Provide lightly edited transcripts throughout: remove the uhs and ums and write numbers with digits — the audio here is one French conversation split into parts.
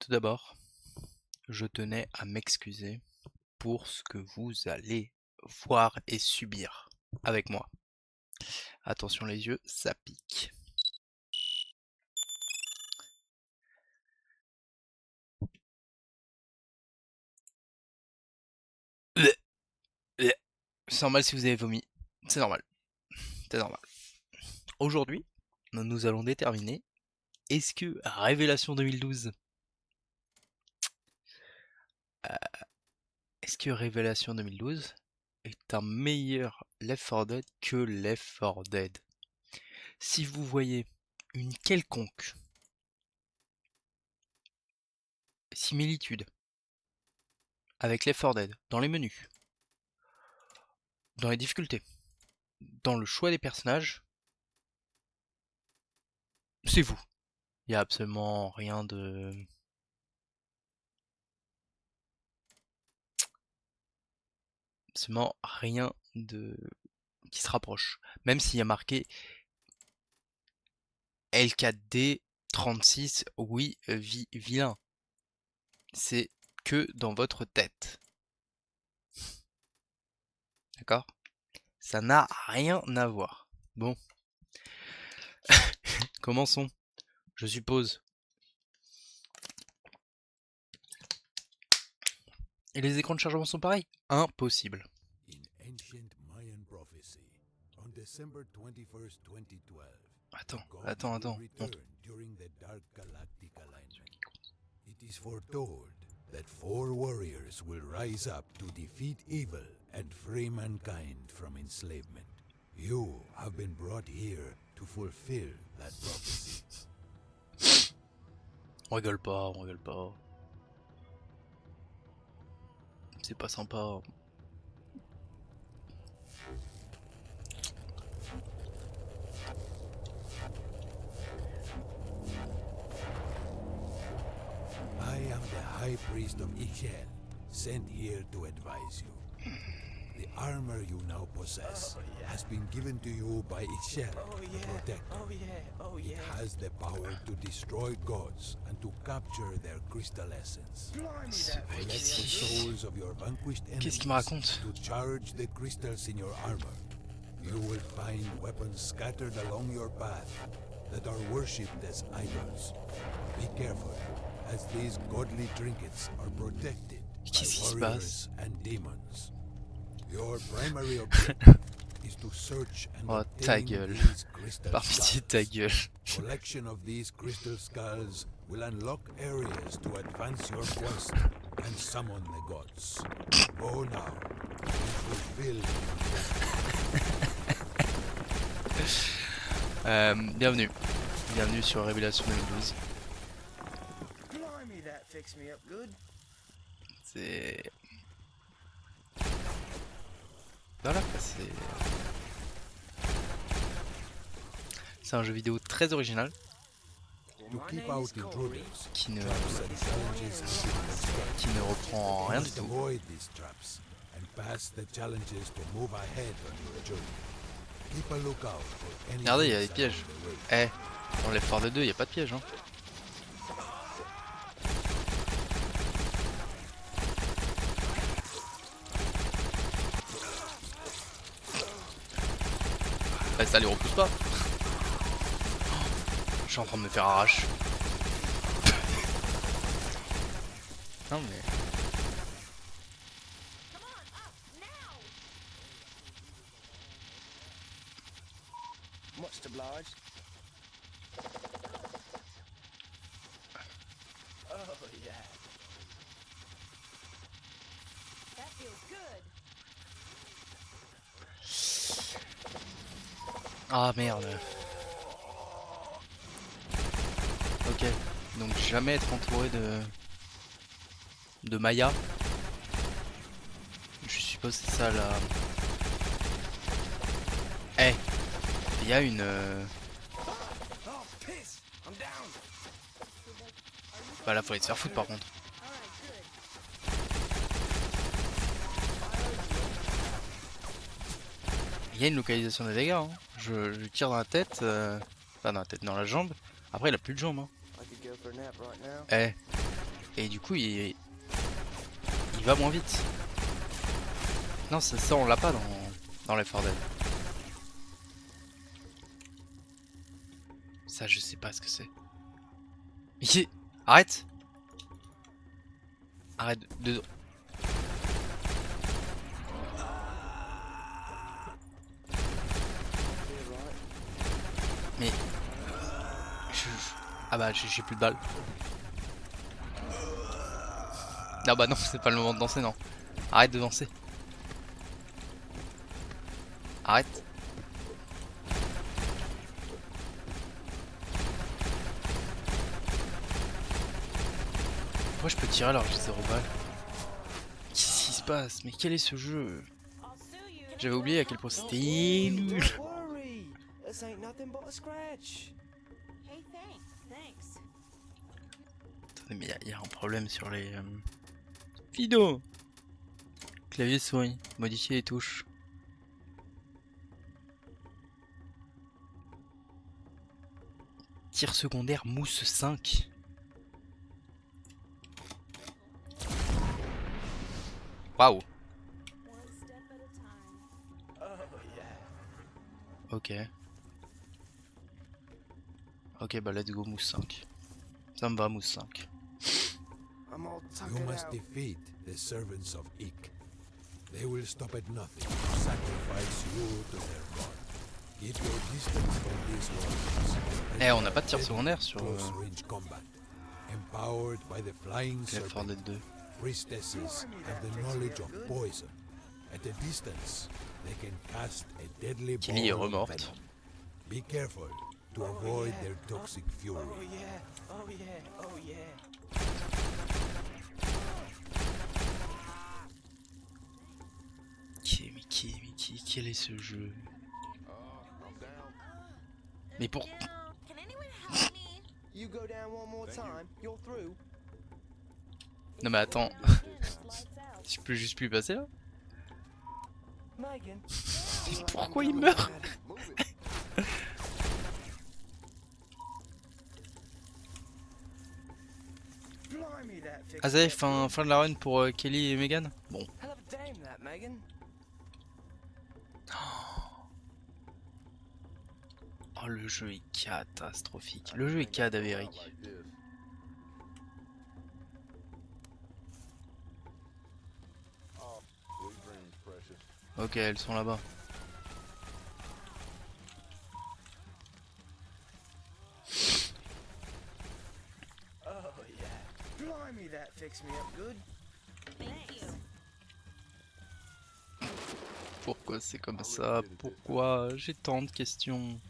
Tout d'abord, je tenais à m'excuser pour ce que vous allez voir et subir avec moi. Attention les yeux, ça pique. C'est normal si vous avez vomi, c'est normal, c'est normal. Aujourd'hui, nous allons déterminer est-ce que Révélation 2012 est-ce que Révélation 2012 est un meilleur Left 4 Dead que Left 4 Dead? Si vous voyez une quelconque similitude avec Left 4 Dead dans les menus, dans les difficultés, dans le choix des personnages, c'est vous. Il n'y a absolument rien de... absolument rien de... qui se rapproche. Même s'il y a marqué L4D 36, oui, vilain. C'est que dans votre tête. D'accord? Ça n'a rien à voir. Bon. Commençons. Je suppose. Et les écrans de chargement sont pareils? Impossible. Attends. Montre. It is foretold that 4 warriors will rise up to defeat evil and free mankind from enslavement. You have been brought here to fulfill that prophecy. On rigole pas. C'est pas sympa. I am the High Priest of Ixchel, sent here to advise you. The armor you now possess has been given to you by Ixchel, the Protector. It has the power to destroy gods and to capture their crystal essence. Collect the souls of your vanquished Qu'est-ce qu'il me enemies raconte? to charge the crystals in your armor. You will find weapons scattered along your path that are worshipped as idols. Be careful, as these godly trinkets are protected Qu'est-ce qui by se passe? warriors and demons. Your primary objective is to search and Oh ta obtain gueule. these crystal Par pitié ta skulls. gueule. Collection of these crystal skulls will unlock areas to advance your quest and summon the gods. Go now and fulfill Bienvenue. Bienvenue sur Révélation 2012. Blimey, that fixed me up good. C'est... Voilà quoi, c'est... C'est un jeu vidéo très original to keep out intruders. qui ne, Traps and challenges have been constructed. qui ne reprend rien du Must tout. avoid these traps and pass the challenges to move ahead on your journey. Keep a lookout for any Regardez, il y a des hints pièges. along the way. Dans Left 4 Dead 2, il n'y a pas de piège. Hein. Bah, ça les repousse pas. Je suis en train de me faire arracher. Non mais... Much obliged. Oh, yeah. That feels good. Ah merde. Ok, donc jamais être entouré de Maya. Je suppose que c'est ça la... Eh, il y a une... Oh, piss! I'm down. Bah là faut aller se faire foutre par contre. Il y a une localisation des dégâts. Hein. Je lui tire dans la tête, enfin dans la tête, dans la jambe. Après il a plus de jambes. Hein. I could go for a nap right now. Eh, Et du coup il va moins vite. Non ça on l'a pas dans Left 4 Dead. Ça je sais pas ce que c'est. Arrête. Arrête de... Mais... Ah bah j'ai plus de balles. Ah bah non, c'est pas le moment de danser, non. Arrête de danser. Arrête. Pourquoi je peux tirer alors que j'ai 0 balles? Qu'est-ce qui se passe? Mais quel est ce jeu? I'll sue you. J'avais oublié à quel point c'était nul. Don't worry. This ain't nothing but a scratch. Hey, thanks. Attendez, mais y a un problème sur les... Fido. Clavier souris. Modifier les touches. Tir secondaire mousse 5. Waouh. One step at a time. Oh, yeah. Ok. Ok, bah let's go mousse 5. Ça me va mousse 5. I'm all You tuckered must out. defeat the servants of Ik. They will stop at nothing to sacrifice you to their god. Keep your distance from these warriors. Eh, on n'a pas de tir secondaire sur Close range combat. Empowered by the flying Left 4 serpent, Dead 2. priestesses have the knowledge of poison. At a distance, they can cast a deadly Kelly est ball of remorte. venom. Be careful to avoid their toxic fury. Oh, yeah. Oh, yeah. Oh, yeah. Quel est ce jeu? Mais pour... Can anyone help me? You go down one more time, you're through. Non mais attends, Lights out. je peux juste plus passer là? Megan. Pourquoi il meurt? Blimey, that fixed Ah ça y est, me up fin de la run pour Kelly et Megan? Bon. good. Hell of a dame, that, Megan. Oh le jeu est catastrophique. Le jeu est cadavérique. Ok, elles sont là-bas. Oh, yeah. Blimey, that fixed me up good. Thank you. Pourquoi c'est comme ça? Pourquoi? J'ai tant de questions.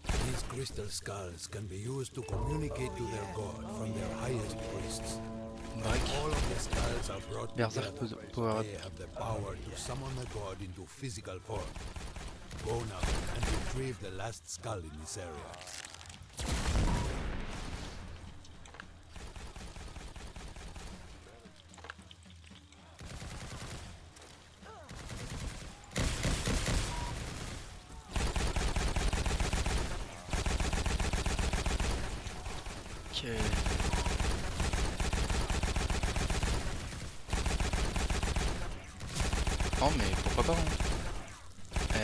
These crystal skulls can be used to communicate to their god from their highest priests. Break. All of the skulls are brought Berserk together. power up. They have the power to summon the god into physical form. Go now and retrieve the last skull in this area. Ok. Non mais pourquoi pas hein. Eh.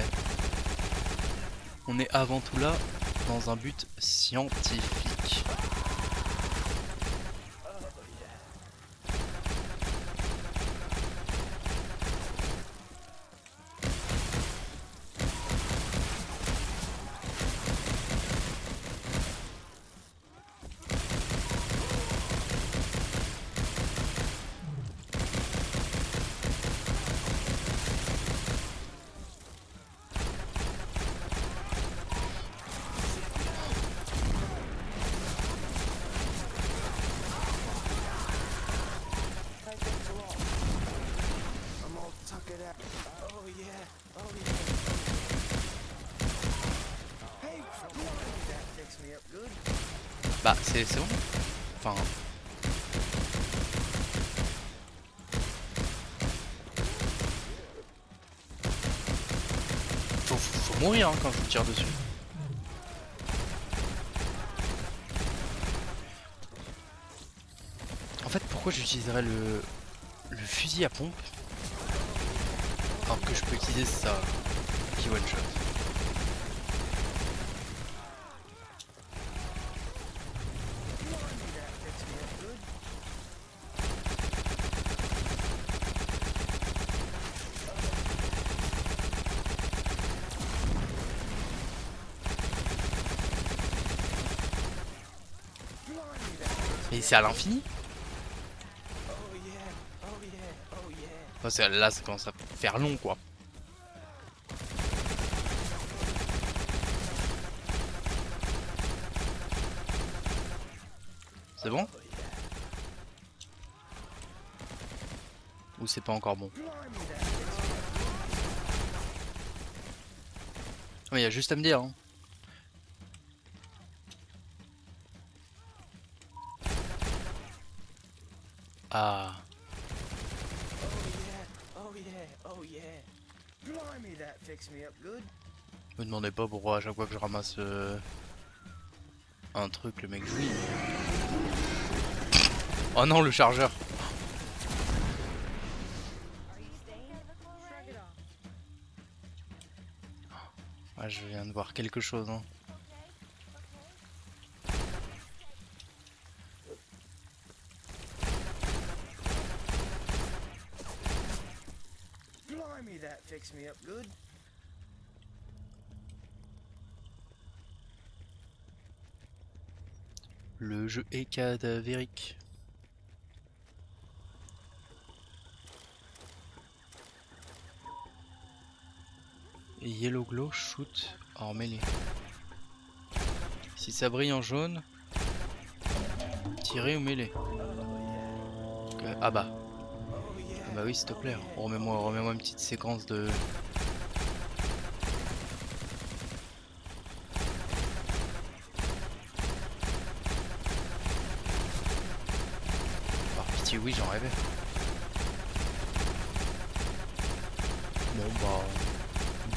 On est avant tout là dans un but scientifique. Hey, thanks a lot. I'm all tuckered out. Oh, yeah. Oh, yeah. Hey, blimey, that fixed me up good. Bah c'est bon. Enfin. Faut mourir hein, quand je vous tire dessus. pourquoi j'utiliserais le fusil à pompe alors que je peux utiliser ça qui one shot. Et c'est à l'infini? Enfin, là ça commence à faire long quoi. C'est bon? Ou c'est pas encore bon? Il y a juste à me dire. Hein. Ah. Me demandez pas pourquoi à chaque fois que je ramasse un truc le mec jouit. Oh non le chargeur. Ah, je viens de voir quelque chose hein. Le jeu est cadavérique. Et Yellow Glow shoot en mêlée. Si ça brille en jaune, tirer ou mêlée. Ah bah. Ah bah oui s'il te plaît. Remets-moi une petite séquence de. Par pitié oui j'en rêvais. Bon bah.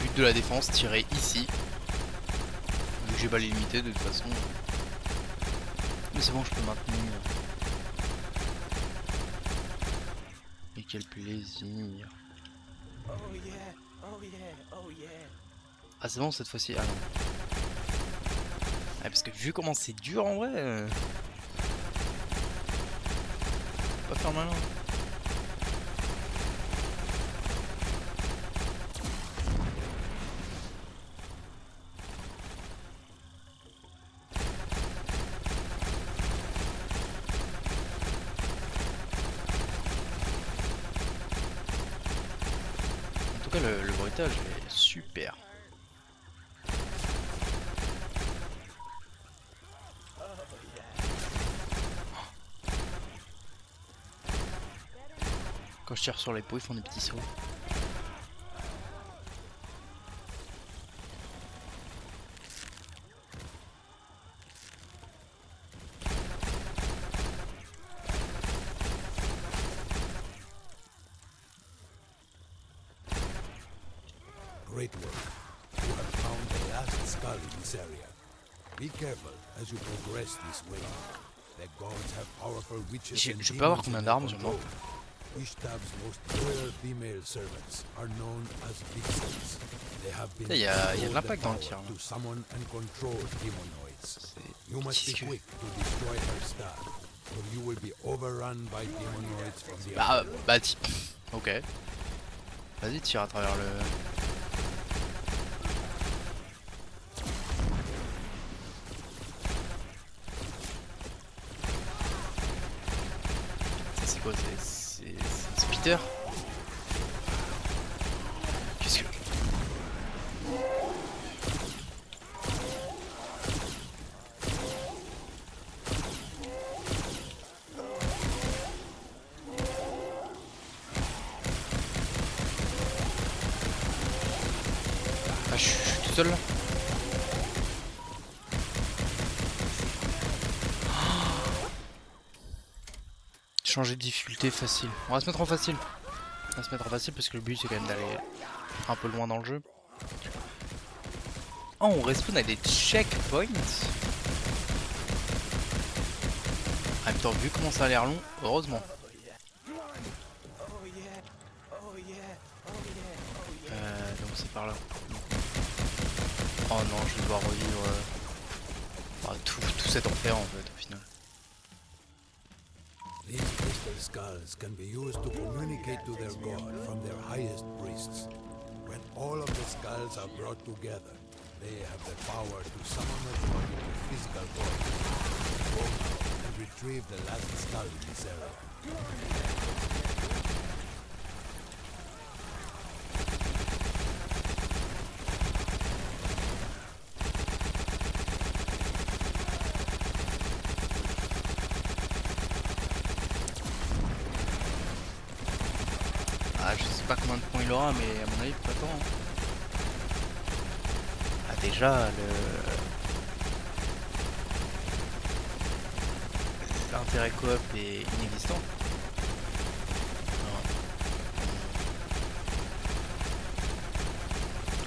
But de la défense, tirer ici. Vu que j'ai pas les limités de toute façon. Mais c'est bon je peux maintenir. Et quel plaisir. Ah c'est bon cette fois-ci. Ah non. Ah, parce que vu comment c'est dur en vrai. Pas faire malin. En tout cas le bruitage est super. Quand je tire sur les pots ils font des petits sauts. Great work. You have found the last skull in this area. Be careful as you progress this way. The gods have powerful witches and Je peux avoir demons combien in d'armes their sur moi? control. Ishtab's most loyal female servants are known as vixens. They have been Il y a de told l'impact the dans le power tir. Là. to summon and control demonoids. You must be disque. quick to destroy her star, or you will be overrun by demonoids from the Bah ok. Vas-y tire à travers le. C'est quoi? C'est un spitter? Qu'est-ce que. Ah je suis tout seul là? Changer de difficulté facile. On va se mettre en facile. On va se mettre en facile parce que le but c'est quand même d'aller un peu loin dans le jeu. Oh on respawn à des checkpoints. En même temps vu comment ça a l'air long, heureusement. Oh non, je vais devoir revivre tout cet enfer en fait au final. These crystal skulls can be used to communicate to their god from their highest priests. When all of the skulls are brought together, they have the power to summon the god into physical form. Go now and retrieve the last skull in this area. Ah, je sais pas combien de points il aura, mais à mon avis, pas tant. Hein. Ah, déjà, l'intérêt coop est inexistant. Alors,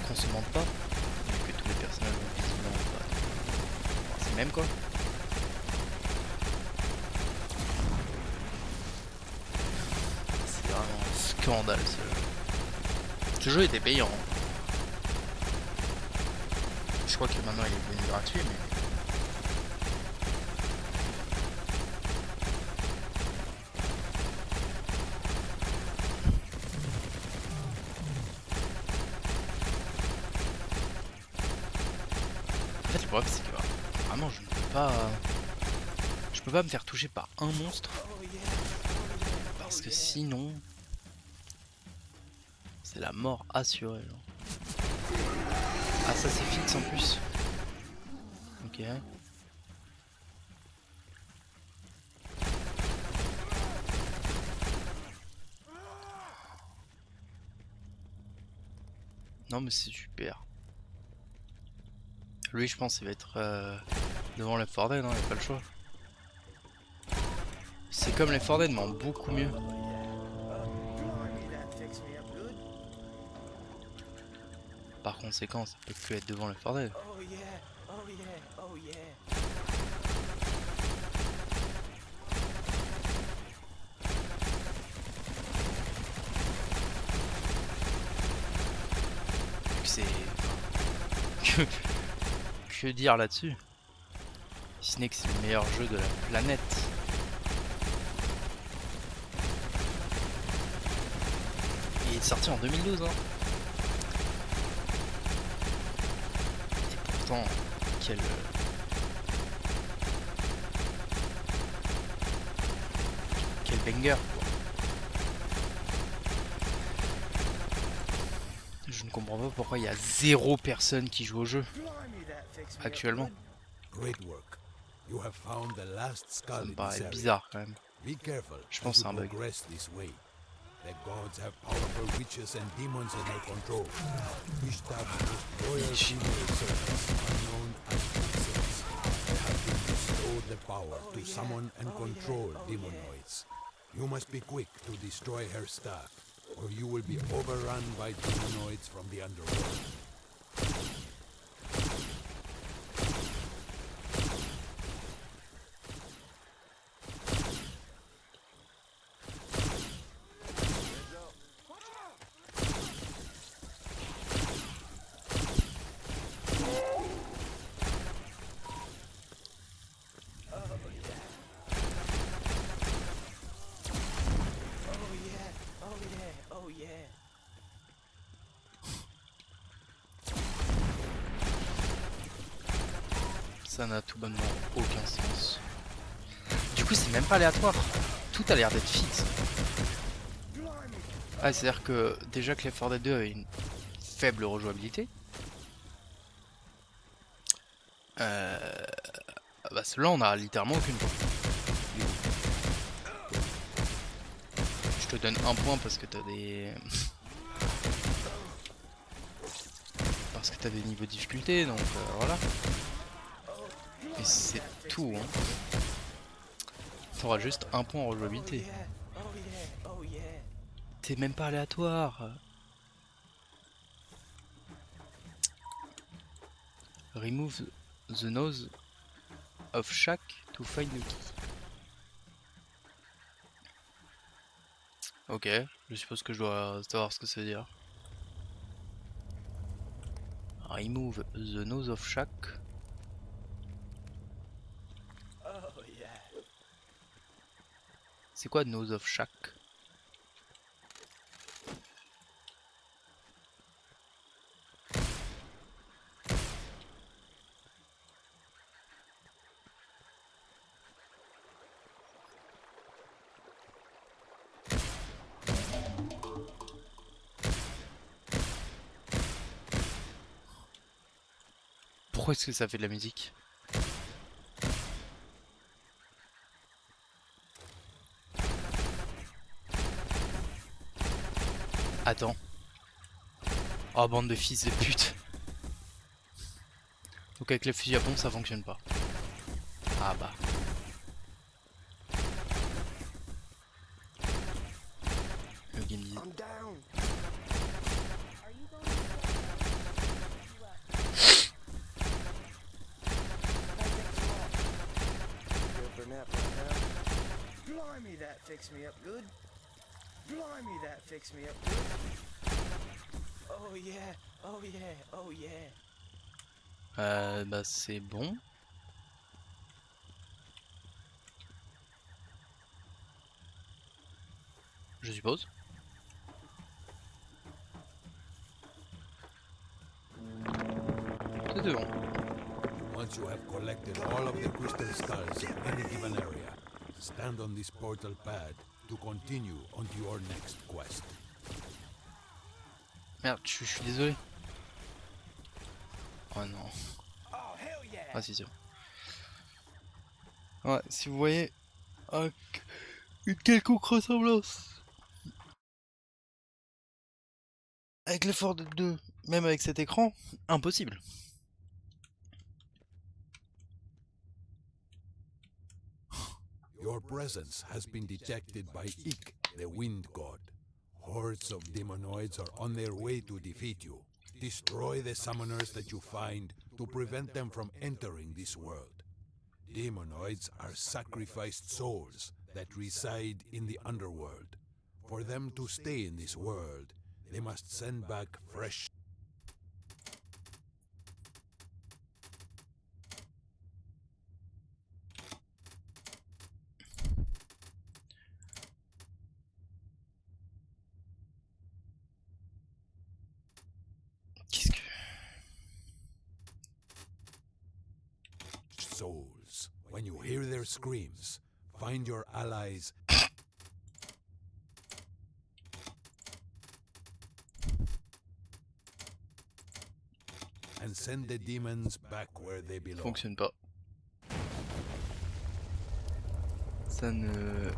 qu'on se mente pas, et que tous les personnages ont visiblement pas. Enfin, c'est le même quoi. C'est vraiment un scandale ce jeu. Ce jeu était payant. Hein. Je crois que maintenant il est devenu gratuit, mais. En fait, le problème c'est que vraiment je ne peux pas. Je peux pas me faire toucher par un monstre. Parce que sinon. C'est la mort assurée. Genre. Ah, ça c'est fixe en plus. Ok. Non mais c'est super. Lui je pense qu'il va être devant les 4 Dead, hein, il a pas le choix. C'est comme les 4 Dead mais en beaucoup mieux. Par conséquent ça peut que être devant les 4 Dead. Oh yeah, oh yeah, oh yeah. C'est... Que... que dire là-dessus? Si ce n'est que c'est le meilleur jeu de la planète. Il est sorti en 2012 hein. Et pourtant, quel banger quoi. Je ne comprends pas pourquoi il y a 0 personne qui joue au jeu actuellement. Great work. You have found the last Ça skull me in paraît this area. bizarre quand même. Be careful Je pense as que c'est you un bug. progress this way. The gods have powerful witches and demons in their control. Ishtab's most loyal female servants, unknown as princesses, have been bestowed the power to summon and control demonoids. You must be quick to destroy her staff, or you will be overrun by demonoids from the underworld. Oh yeah. Ça n'a tout bonnement aucun sens. Du coup c'est même pas aléatoire. Tout a l'air d'être fixe. Ah c'est à dire que déjà que Left 4 Dead 2 avait une faible rejouabilité. Bah celui-là on a littéralement aucune quoi. Je te donne un point parce que t'as des... parce que t'as des niveaux de difficulté donc voilà. Et c'est tout hein. T'auras juste un point en rejouabilité. Oh yeah. T'es même pas aléatoire. Remove the nose of shack to find the key. Ok, je suppose que je dois savoir ce que ça veut dire. Remove the nose of Shaq. Oh yeah. C'est quoi nose of Shaq? Pourquoi est-ce que ça fait de la musique? Attends. Oh bande de fils de pute. Donc avec le fusil à pompe ça fonctionne pas. Ah bah. Le game dit. I'm down. Are you going to you up? Go for a nap right now. Blimey, that fixed me up good. Blimey, that fixed me up good. Oh yeah, oh yeah, oh yeah. Bah c'est bon. Je suppose. C'est bon. Once you have collected all of the crystal skulls in any given area, stand on this portal pad to continue on to your next quest. Merde, je suis désolé. Oh non. Oh hell yeah. Ah si sûr. Ouais, si vous voyez une quelconque ressemblance avec l'effort de 2, même avec cet écran, impossible. Your presence has been detected by Ik, the Wind God. Hordes of demonoids are on their way to defeat you. Destroy the summoners that you find to prevent them from entering this world. Demonoids are sacrificed souls that reside in the underworld. For them to stay in this world, they must send back fresh. Qu'est-ce que... Souls. When you hear their screams, find your allies and send the demons back where they belong. Fonctionne pas. Ça ne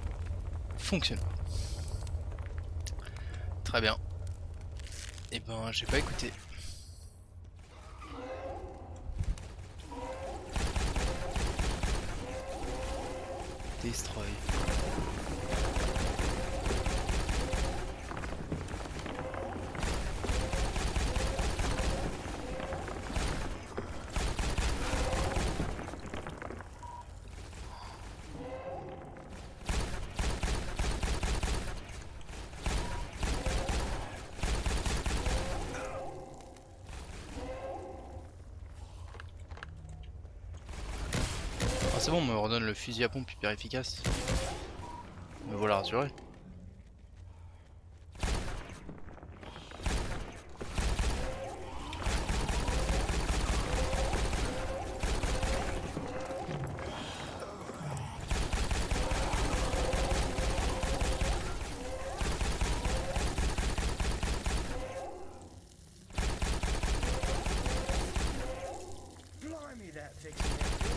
fonctionne pas. Très bien. Et ben j'ai pas écouté. Destroy. Ah c'est bon, on me redonne le fusil à pompe hyper efficace. Me voilà rassuré. Blimey, that fixed me up good.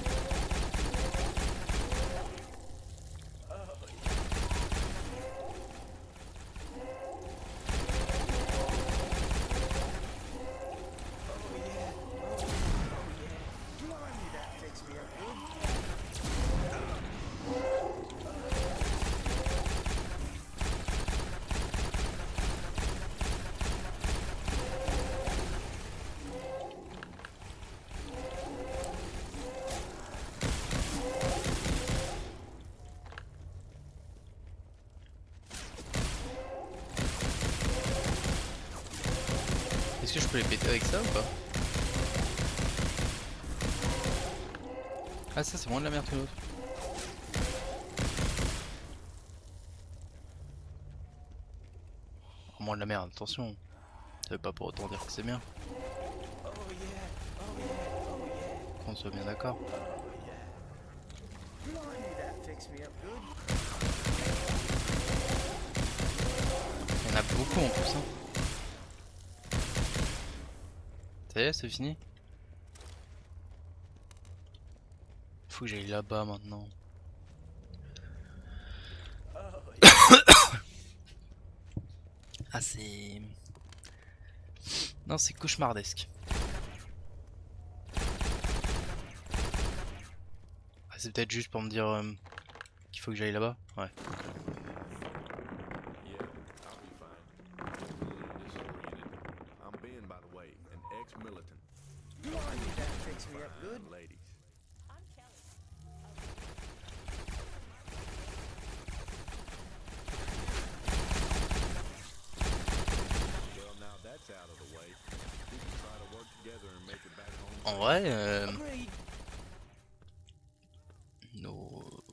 Blimey, that fixed me up good. Est-ce que je peux les péter avec ça ou pas? Ah ça c'est moins de la merde que l'autre. Moins de la merde, attention. Ça veut pas pour autant dire que c'est bien. Oh yeah, oh yeah, oh yeah, Qu'on soit bien d'accord. oh yeah. Blimey, that fixed me up good. Il y en a beaucoup en plus. Hein. Ça y est, c'est fini. Faut que j'aille là-bas maintenant. Ah c'est... Non c'est cauchemardesque. Ah, c'est peut-être juste pour me dire qu'il faut que j'aille là-bas. Ouais. Yeah, I'll be fine. I'm Ben, by the way, an ex-militant. Blimey, that fixed me up good. Ladies. I'm Kelly. Well, now that's out of the way. We can try to work together and make it back home. En vrai, Agreed. nos... Oh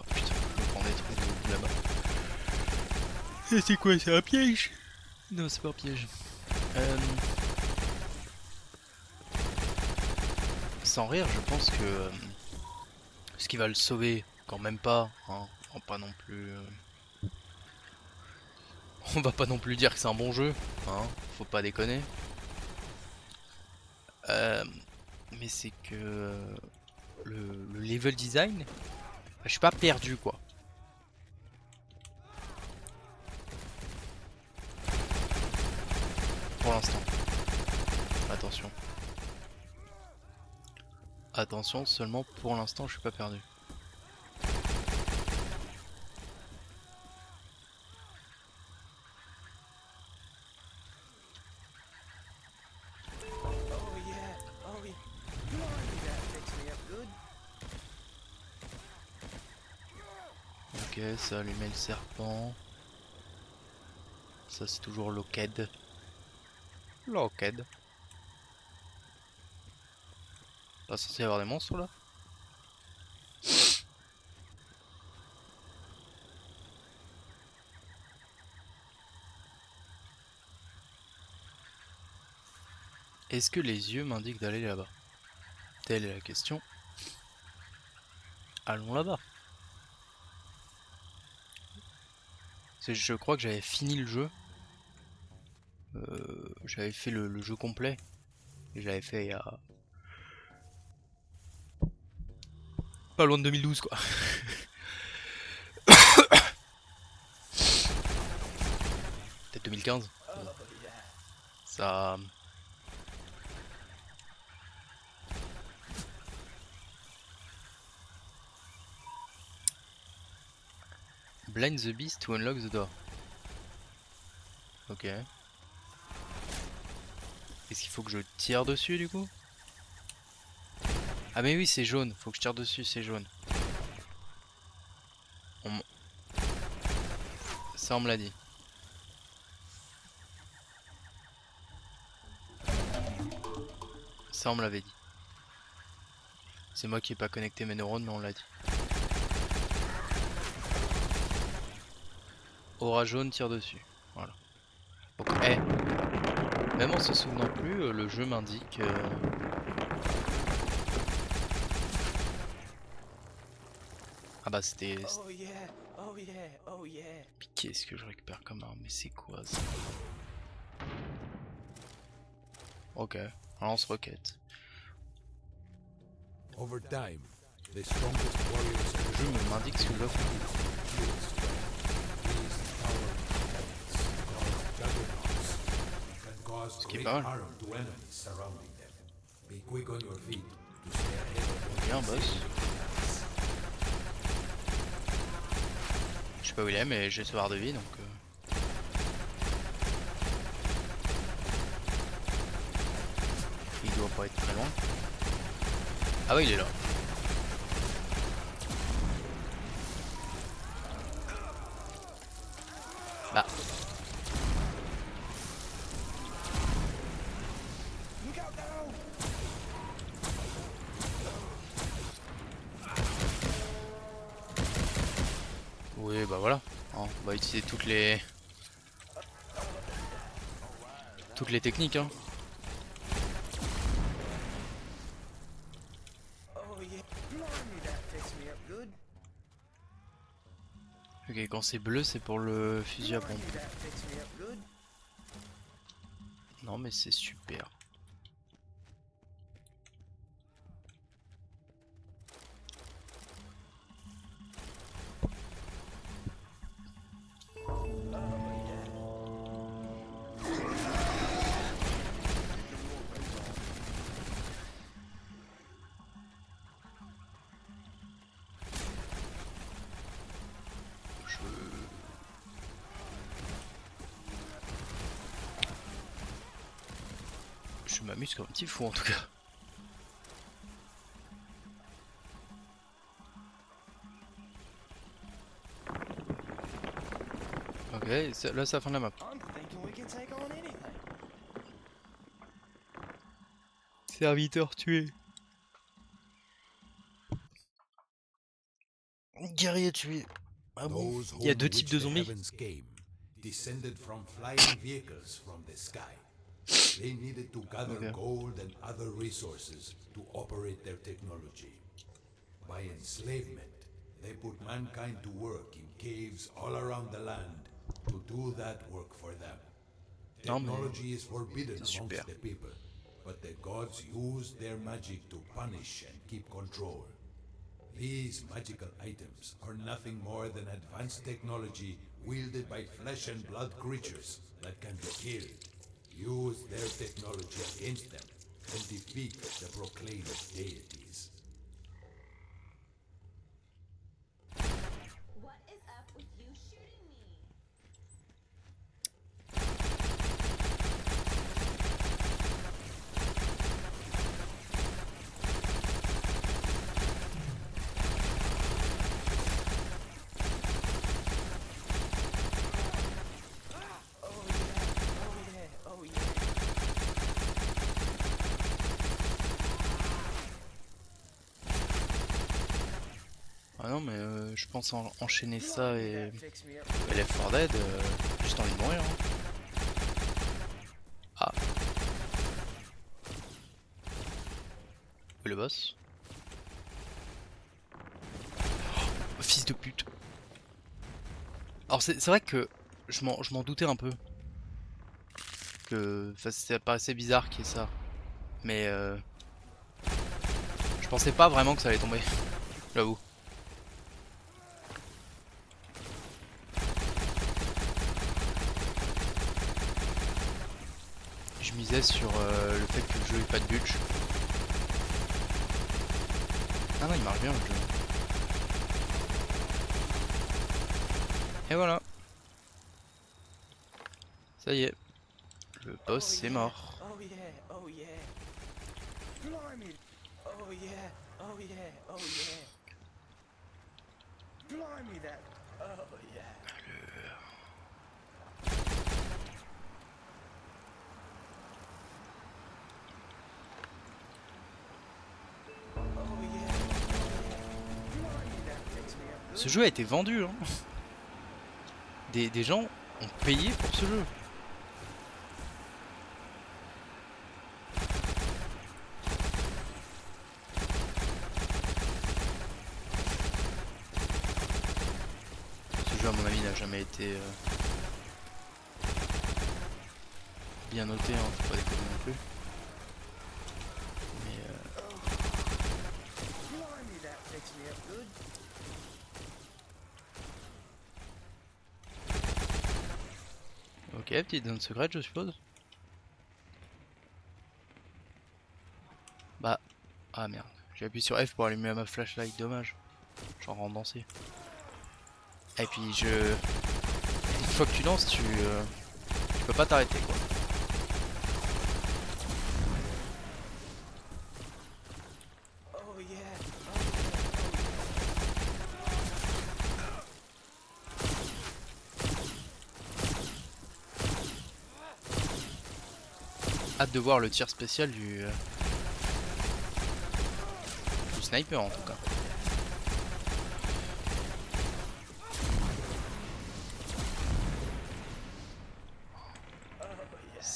putain, je prends des trucs là-bas. Et c'est quoi, c'est un piège? Non, c'est pas un piège. Sans rire, je pense que ce qui va le sauver, quand même pas, hein, on va pas non plus... on va pas non plus dire que c'est un bon jeu, hein, faut pas déconner. Mais c'est que le level design, je suis pas perdu quoi. Pour l'instant. Attention. Attention, seulement pour l'instant je suis pas perdu. Oh yeah, oh yeah. Blimey, that fixed me up good. Ok, ça allumait le serpent. Ça c'est toujours Lockheed. Lockheed. Pas censé y avoir des monstres là? Est-ce que les yeux m'indiquent d'aller là-bas? Telle est la question. Allons là-bas. Je crois que j'avais fini le jeu. J'avais fait le jeu complet. Et j'avais fait il y a... pas loin de 2012 quoi. Peut-être 2015. Oh yeah. Ça... Blind the beast to unlock the door. Ok. Est-ce qu'il faut que je tire dessus du coup? Ah mais oui c'est jaune, faut que je tire dessus, c'est jaune. Ça on me l'a dit. Ça on me l'avait dit. C'est moi qui ai pas connecté mes neurones mais on l'a dit. Aura jaune, tire dessus. Voilà. Donc, même en se souvenant plus, le jeu m'indique... Ah bah c'était... Oh yeah, oh yeah, oh yeah. Mais qu'est-ce que je récupère comme arme? Mais c'est quoi ça? Ok, lance-roquette. Over time, the strongest warriors Le jeu m'indique ce que je dois faire. cause Ce qui est great pas mal. harm to enemies surrounding them. Be quick on your feet to stay ahead of Bien boss. Je sais pas où il est mais j'ai ce barre de vie donc... Il doit pas être très loin. Ah ouais il est là. Bah. Look out now. Oui, bah voilà. Hein, on va utiliser toutes les techniques. Hein. Oh yeah. Blimey, that fixed me up good. Ok, quand c'est bleu, c'est pour le fusil à pompe. Blimey, that fixed me up good. Non, mais c'est super. Je m'amuse comme un petit fou en tout cas. Ok, là c'est la fin de la map. I'm thinking we can take on anything. Serviteur tué. Guerrier tué. Ah bon? Those Il y a whom deux types de which the zombies. heavens came descended from flying vehicles from the sky. They needed to gather Okay. gold and other resources to operate their technology. By enslavement, they put mankind to work in caves all around the land to do that work for them. Non, mais Technology is forbidden c'est amongst super. the people, but the gods use their magic to punish and keep control. These magical items are nothing more than advanced technology wielded by flesh and blood creatures that can be killed. Use their technology against them and defeat the proclaimed deities. What is up with you shooting me? Oh yeah. Oh yeah. Ah non, mais je pense enchaîner ça Blimey, et that fixed me up good. Left 4 Dead, juste envie de mourir. Hein. Ah. Où est le boss? Oh, fils de pute. Alors c'est vrai que je m'en doutais un peu. Que ça paraissait bizarre qu'il y ait ça. Mais je pensais pas vraiment que ça allait tomber. J'avoue. Je misais sur le fait que le jeu ait pas de budge. Ah non, il marche bien le jeu. Et voilà. Ça y est. Le boss est mort. Oh yeah. Oh yeah. Blimey. Oh yeah. Oh yeah. Oh yeah. Blimey, that. Oh yeah. Oh yeah. Blimey, that fixed me up good. Ce jeu a été vendu. Hein. Des gens ont payé pour ce jeu. Ce jeu à mon avis n'a jamais été bien noté, hein, faut pas déconner non plus. Mais Blimey, that fixed me up good. ok, petite zone secrète je suppose. Bah, ah merde, j'ai appuyé sur F pour allumer ma flashlight, dommage. J'en rentre danser. Et puis une fois que tu danses, tu peux pas t'arrêter quoi. Oh yeah. Hâte de voir le tir spécial du sniper en tout cas.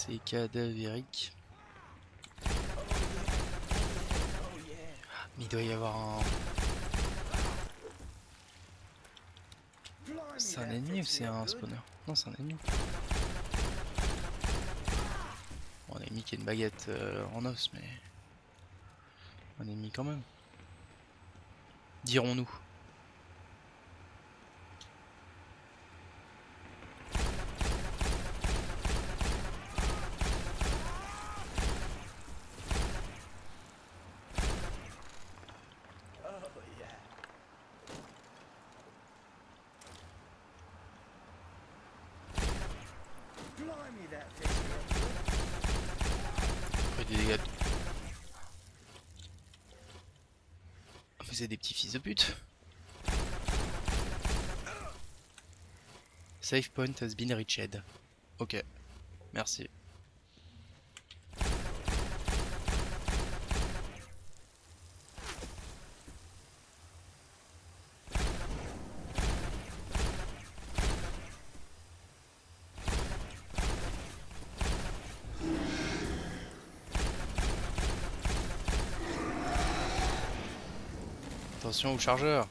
C'est cadavérique. Oh yeah. Mais il doit y avoir un... Blimey, C'est un that ennemi ou fixed c'est me up un good. spawner? Non, c'est un ennemi. Bon, un ennemi qui a une baguette en os, mais... Un ennemi quand même. Dirons-nous. Oh yeah. Blimey, that fixed me up good. Après des dégâts. Vous êtes des petits fils de pute. Save point has been reached. Ok, merci. Attention au chargeur.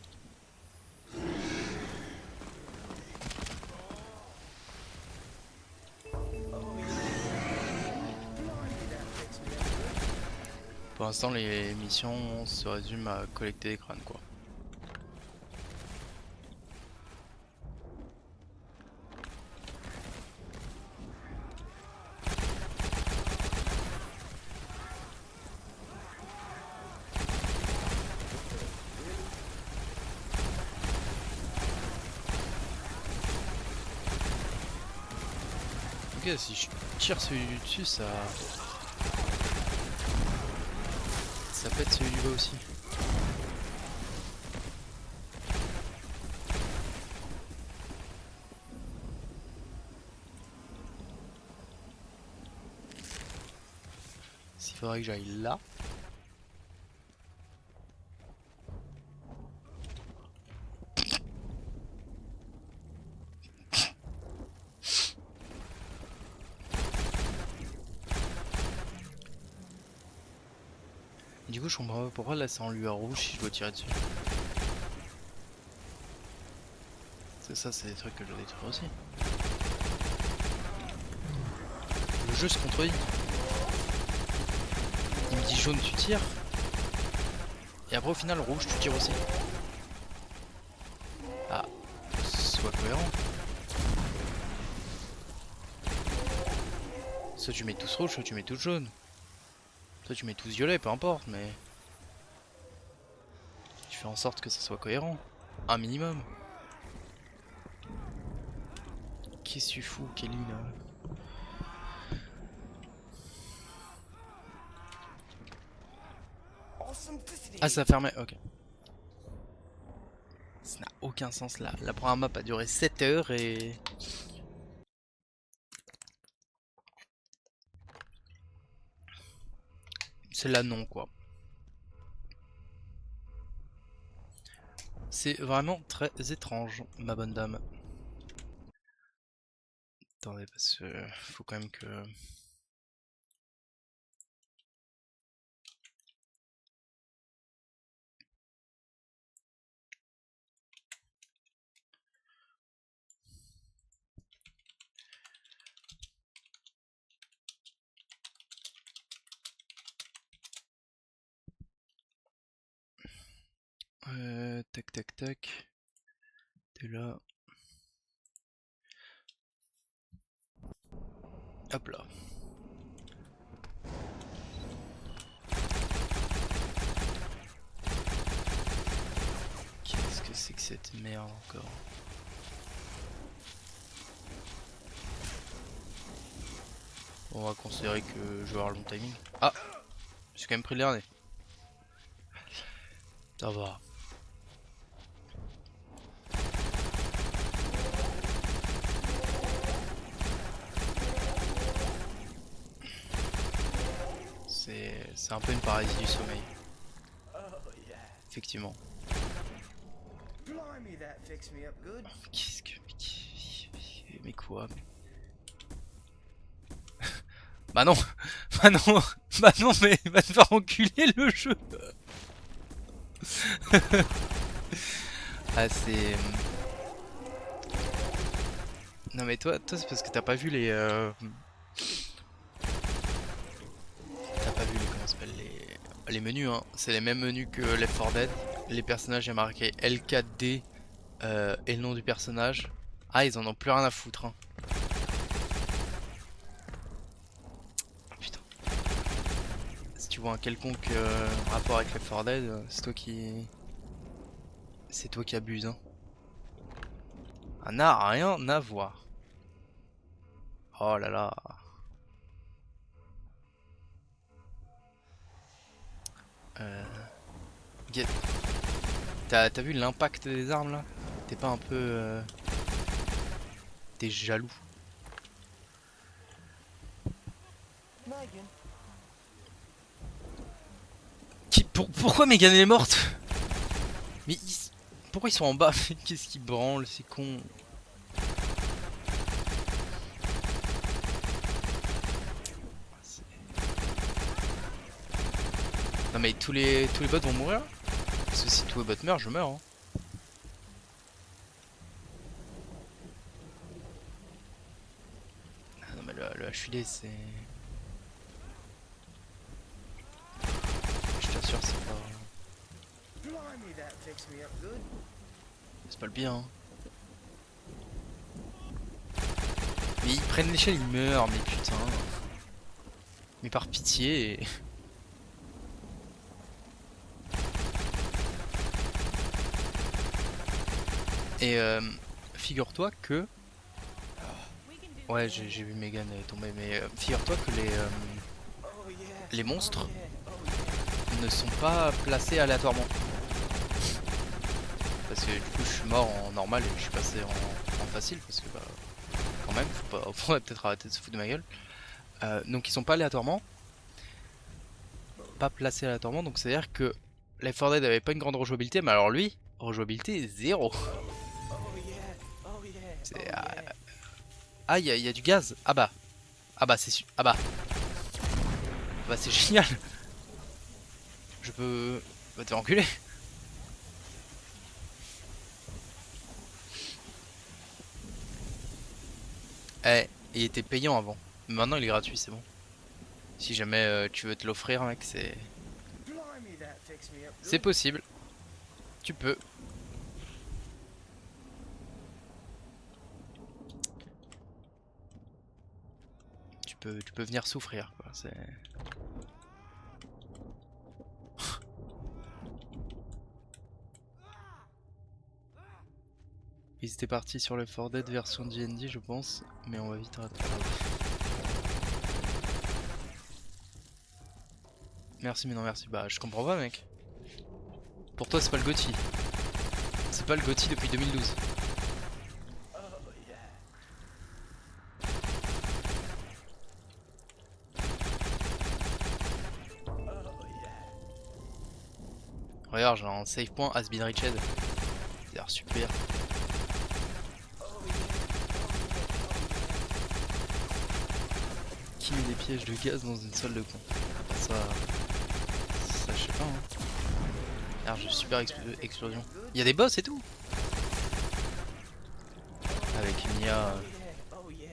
Pour l'instant, les missions se résument à collecter des crânes, quoi. Ok, si je tire celui du dessus, ça pète celui du bas aussi. S'il faudrait que j'aille là. Du coup, je comprends pas pourquoi là c'est en lueur rouge si je dois tirer dessus. C'est ça, c'est des trucs que je dois détruire aussi. Le jeu se contredit. Il me dit jaune, tu tires. Et après, au final, rouge, tu tires aussi. Ah, sois cohérent. Soit tu mets tous rouge, soit tu mets tous jaune. Soit tu mets tous violet, peu importe, mais... Tu fais en sorte que ça soit cohérent. Un minimum. Qu'est-ce que tu fous, Kelly, là? Ah, ça fermait, ok. Ça n'a aucun sens là. La première map a duré 7 heures et... Celle-là, non, quoi. C'est vraiment très étrange, ma bonne dame. Attendez, parce que faut quand même que... tac tac tac. T'es là. Hop là. Qu'est-ce que c'est que cette merde encore? On va considérer que je vais avoir le bon timing. Ah! J'ai quand même pris le dernier. Ça va. C'est un peu une paralysie du sommeil. Oh yeah. Effectivement. Blimey, that fixed me up good. Qu'est-ce que... Mais quoi? Bah non. Bah non. Bah non, mais il va te faire enculer le jeu. Ah, c'est... Non mais toi c'est parce que t'as pas vu les... T'as pas vu les... Comment ça s'appelle les menus, hein. C'est les mêmes menus que Left 4 Dead. Les personnages, il y a marqué L4D et le nom du personnage. Ah, ils en ont plus rien à foutre, hein. Putain. Si tu vois un quelconque rapport avec Left 4 Dead, c'est toi qui... C'est toi qui abuses, hein. Ah, n'a rien à voir. Oh là là. Euh... Get- T'as vu l'impact des armes là? T'es pas un peu... T'es jaloux. Megan. Pourquoi Megan est morte? Mais pourquoi ils sont en bas? Qu'est-ce qui branle? C'est con. Non mais tous les bots vont mourir? Parce que si tous les bots meurent, je meurs, hein. Ah non mais le HUD c'est... Je t'assure c'est pas... Blimey, that fixed me up good. C'est pas le pire, hein. Mais ils prennent l'échelle, ils meurent, mais putain. Mais par pitié... Et figure-toi que... Ouais, j'ai vu Megan tomber, mais figure-toi que Oh yeah. les monstres Yeah. Oh yeah. ne sont pas placés aléatoirement. Parce que du coup je suis mort en normal et je suis passé en facile parce que bah quand même faudrait peut-être arrêter de se foutre de ma gueule. Donc ils sont pas aléatoirement, pas placés aléatoirement, donc c'est à dire que Left 4 Dead avait pas une grande rejouabilité, mais alors lui, rejouabilité 0. Oh yeah. Oh yeah. C'est Oh yeah. ah il y a du gaz. Ah bah c'est ah bah c'est génial. Je peux te faire enculer. Eh, il était payant avant. Mais maintenant il est gratuit, c'est bon. Si jamais tu veux te l'offrir, mec, Blimey, that fixed me up c'est good. possible. Tu peux. Tu peux venir souffrir, quoi. C'est... Ils étaient partis sur le 4 Dead version D&D, je pense, mais on va vite rattraper. Merci, mais non merci. Bah, je comprends pas, mec. Pour toi, c'est pas le GOTY. C'est pas le GOTY depuis 2012. Oh yeah. Oh yeah. Regarde, j'ai un save point has been reached. C'est l'air super. Qui met des pièges de gaz dans une salle de con? Bah, ça je sais pas, hein. Alors, j'ai super explosion. Il y a des boss et tout. Avec une IA. Oh yeah.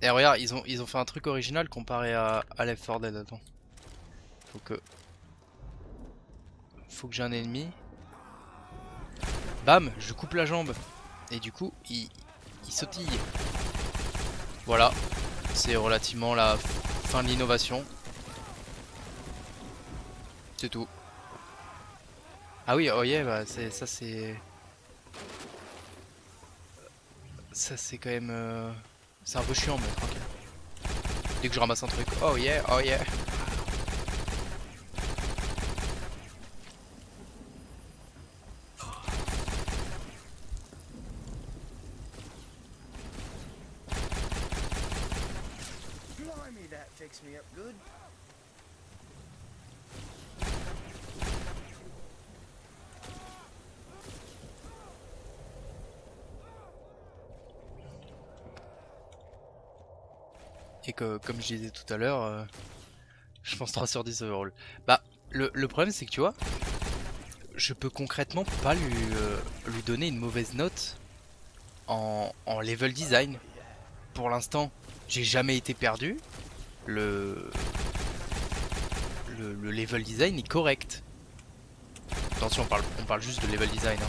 Et regarde, ils ont fait un truc original comparé à Left 4 Dead. Attends. Faut que j'ai un ennemi. Bam, je coupe la jambe. Et du coup, il sautille. Voilà. C'est relativement la fin de l'innovation. C'est tout. Ah oui, oh yeah, bah ça c'est... Ça c'est quand même... C'est un peu chiant, mais tranquille. Dès que je ramasse un truc, oh yeah, oh yeah. Blimey, that fixed me up good. Et que, comme je disais tout à l'heure, je pense 3 sur 10 overall. Bah, le problème c'est que tu vois, je peux concrètement pas lui donner une mauvaise note en level design. Pour l'instant, j'ai jamais été perdu. Le level design est correct. Attention, on parle juste de level design, hein.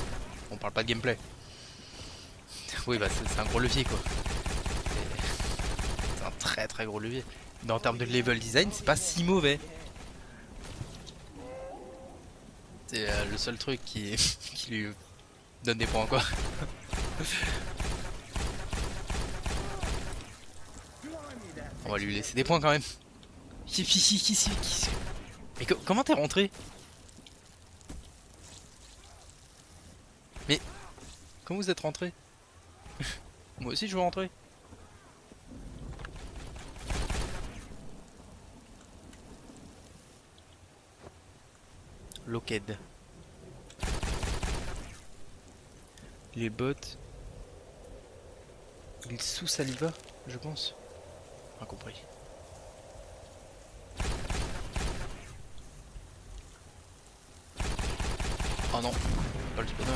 On parle pas de gameplay. Oui, bah c'est un gros levier quoi. C'est un très très gros levier. Mais en termes de level design, c'est pas si mauvais. C'est le seul truc qui lui donne des points quoi. On va lui laisser des points quand même. Mais comment t'es rentré? Mais comment vous êtes rentré? Moi aussi je veux rentrer. Locked. Les bots. Il est sous Saliva, je pense. Pas compris. Oh non, pas le spawner.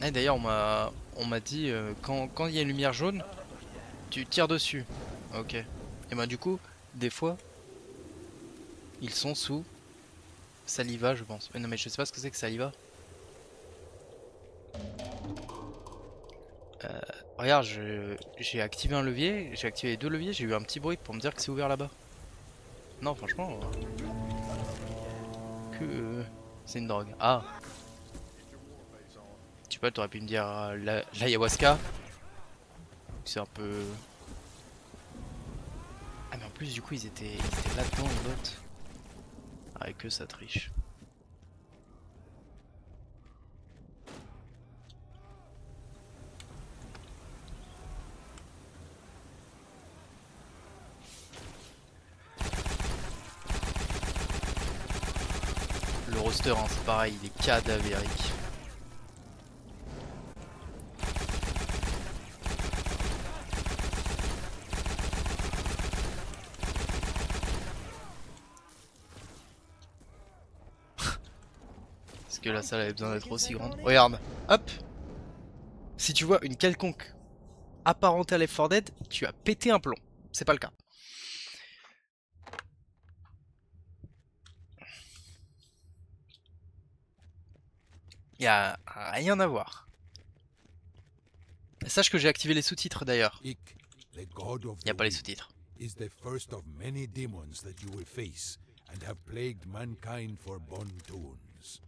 Eh, d'ailleurs on m'a dit quand il y a une lumière jaune, tu tires dessus. Ok. Et ben du coup, des fois, ils sont sous Saliva je pense. Mais non mais je sais pas ce que c'est que Saliva. Regarde, j'ai activé un levier, j'ai activé 2 leviers, j'ai eu un petit bruit pour me dire que c'est ouvert là-bas. Non franchement, que c'est une drogue. Ah, tu vois, t'aurais pu me dire l'ayahuasca. C'est un peu... Ah mais en plus du coup ils étaient là-dedans les bots. Ah et que ça triche. Le roster hein, c'est pareil, il est cadavérique. Est-ce que la salle avait besoin d'être aussi grande? Regarde, hop. Si tu vois une quelconque apparentée à Left 4 Dead, tu as pété un plomb. C'est pas le cas. Y a rien à voir. Sache que j'ai activé les sous-titres d'ailleurs. Ik, the god of Y a the pas les weak, sous-titres. is the first of many demons that you will face and have plagued mankind for Bontoons.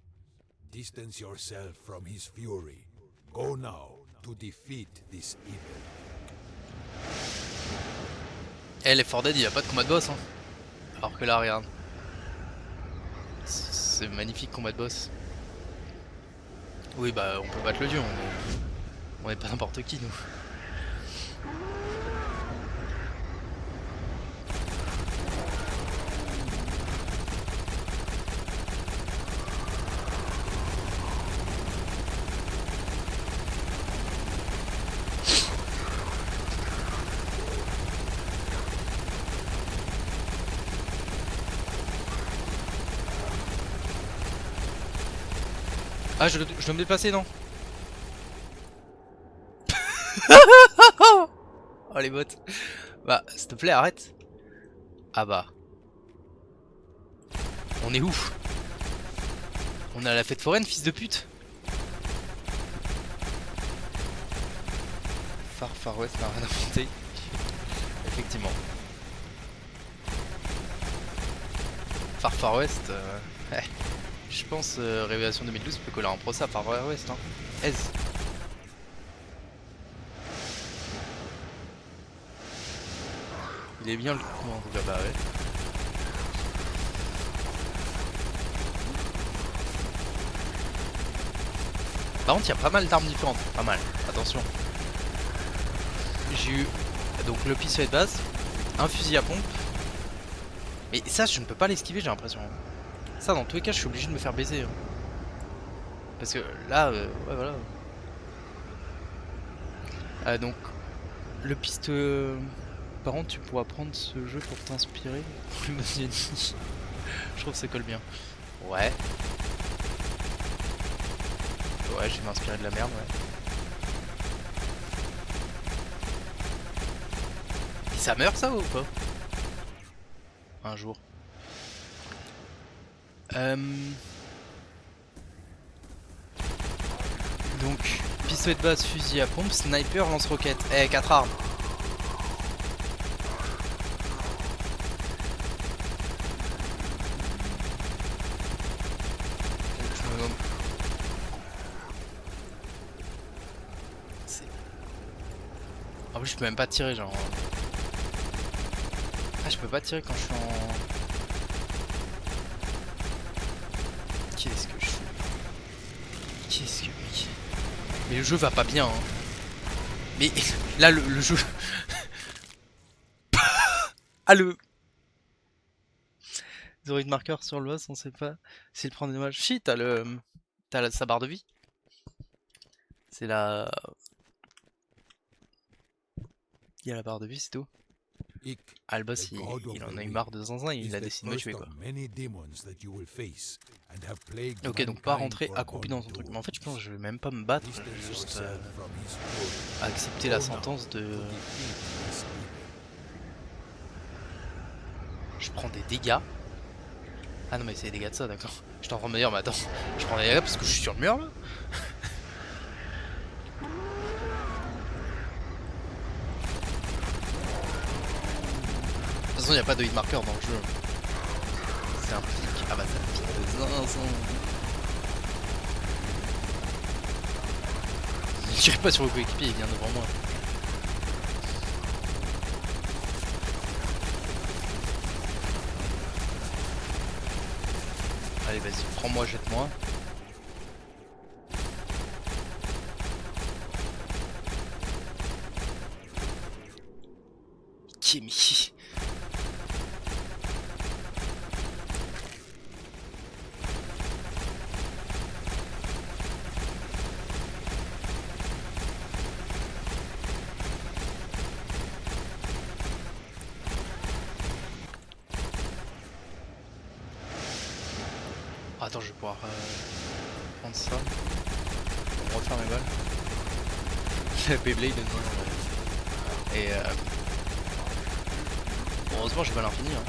Distance yourself from his fury. Go now to defeat this evil. Eh, Left 4 Dead, il y a pas de combat de boss hein. Alors que là, regarde. C'est magnifique combat de boss. Oui bah on peut battre le dieu, on est pas n'importe qui nous. Ah je dois me déplacer non? Oh les bots. Bah s'il te plaît arrête. Ah bah. On est où? On est à la fête foraine fils de pute. Far West n'a rien inventé. Effectivement. Far West je pense Révélation 2012 peut coller un procès à Far West hein. Aise. Il est bien le coup en tout cas, bah ouais. Par contre il y a pas mal d'armes différentes, pas mal, attention. J'ai eu donc le pistolet de base, un fusil à pompe. Mais ça je ne peux pas l'esquiver j'ai l'impression. Ça dans tous les cas je suis obligé de me faire baiser hein. Parce que là ouais voilà. Donc, le piste. Par contre, tu pourras prendre ce jeu pour t'inspirer. Plus mode ennemi. Je trouve que ça colle bien. Ouais. Ouais, je vais m'inspirer de la merde, ouais. Et ça meurt ça ou pas? Un jour. Donc, pistolet de base, fusil à pompe, sniper, lance-roquette. Eh, 4 armes. Je me nomme. En plus, je peux même pas tirer, genre. Ah, je peux pas tirer quand je suis en. Qu'est-ce que je fais? Qu'est-ce que. Mais le jeu va pas bien, hein. Mais là, le jeu. Ah, le. Zéro de marqueur sur le boss, on sait pas s'il prend des dommages. Si, t'as le. Sa barre de vie. C'est la. Il y a la barre de vie, c'est tout. Ik, Ah, le boss, the god of il en the a eu weak, marre de zinzin, is il a the décidé de me first tuer, quoi. of many demons that you will face and have plagued Ok, donc pas mankind rentrer for accroupi dans gone son truc. doom. Mais en fait, je pense que je vais même pas me battre, je vais Distance juste yourself from his fury. accepter la Go now sentence de. to defeat this evil. Je prends des dégâts. Ah non, mais c'est des dégâts de ça, d'accord. Je t'en train de me dire, mais attends, je prends des dégâts parce que je suis sur le mur là. De toute façon, il n'y a pas de hit marker dans le jeu. C'est un pic. Ah bah, c'est un pic de zinzin. Ne tirez pas sur le coéquipier, il vient devant moi. Allez, vas-y, prends-moi, jette-moi. Kimi. Attends, je vais pouvoir prendre ça pour me refaire mes balles. La Beyblade de moi, ouais. Et heureusement j'ai pas l'infini, hein.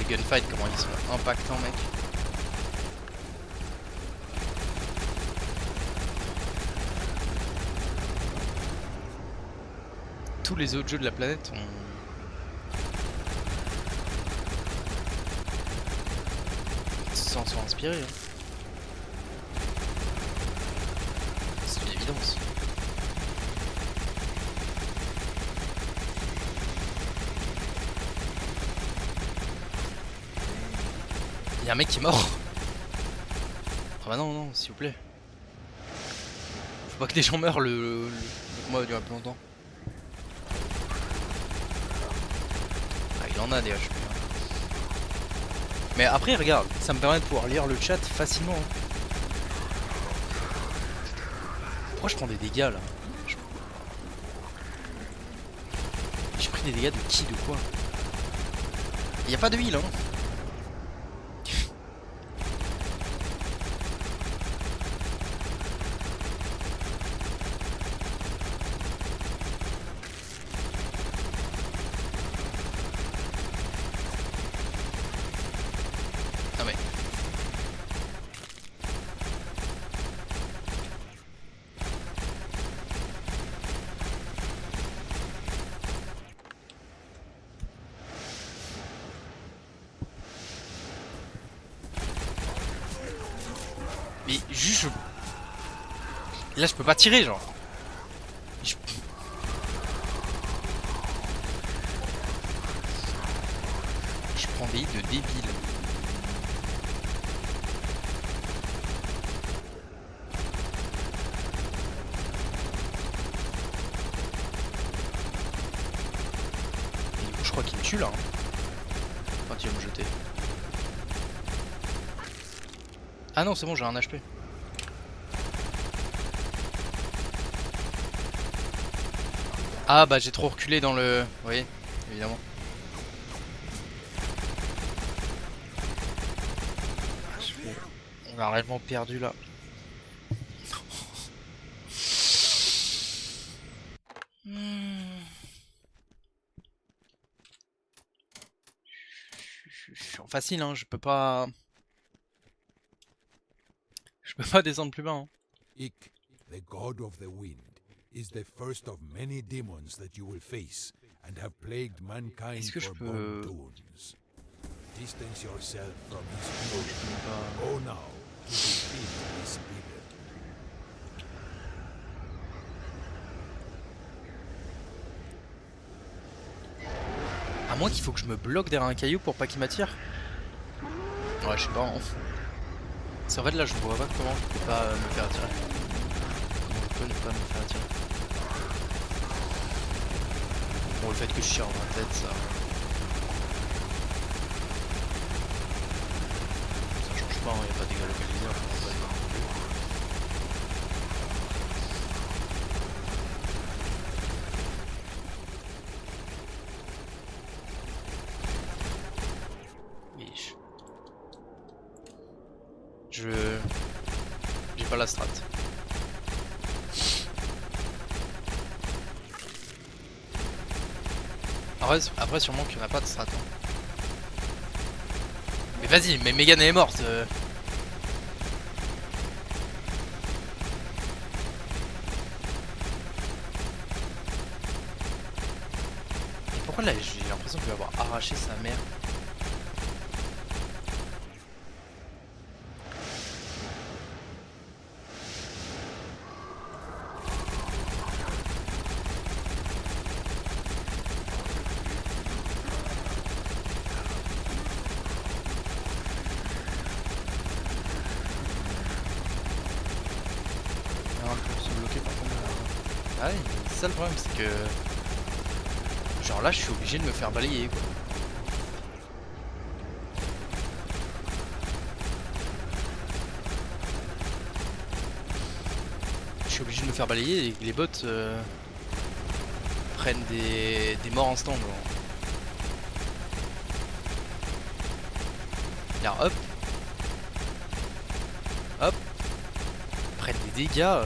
Les gunfights, comment ils sont impactants, mec. Tous les autres jeux de la planète ont s'en sont inspirés, hein. C'est une évidence. Il y a un mec qui est mort. Ah bah non, non, s'il vous plaît. Faut pas que des gens meurent, le combat va durer plus longtemps. Ah, il en a des HP. Hein. Mais après, regarde, ça me permet de pouvoir lire le chat facilement. Hein. Pourquoi je prends des dégâts là? J'ai pris des dégâts de qui, de quoi? Il y a pas de heal, hein. Ah mais... Mais juste... Là je peux pas tirer genre. Je... Je prends des hits de débile. Et du coup je crois qu'il me tue là. Hein. Quand il va me jeter. Ah non c'est bon j'ai un HP. Ah bah j'ai trop reculé dans le... Oui, évidemment. On a réellement perdu là. Hmm. Je suis en facile, hein, je peux pas... Je peux pas descendre plus bas. Hein. Ik, the god of the wind, is the first of many demons that you will face and have plagued mankind Est-ce que je for peux... bones. Distance yourself from his Je fury. peux pas... Go now to defeat this evil. À moins qu'il faut que je me bloque derrière un caillou pour pas qu'il m'attire. Ouais, je sais pas. Hein. C'est en fait là, je vois pas comment je peux pas me faire attirer. Comment je peux ne pas me faire attirer. Bon, le fait que je tire dans la tête, ça change pas, hein, y a pas de dégâts localisés, on va pas dire non plus. Biche. J'ai pas la strat. Après sûrement qu'il n'y en a pas de strat. Hein. Mais vas-y, mais Megan est morte. Et pourquoi là j'ai l'impression qu'il va avoir arraché sa mère. Pour se bloquer par contre. Ah oui, c'est ça le problème, c'est que genre là je suis obligé de me faire balayer quoi. Je suis obligé de me faire balayer et que les bots prennent des morts instant genre. Là hop. Hop. Prennent des dégâts.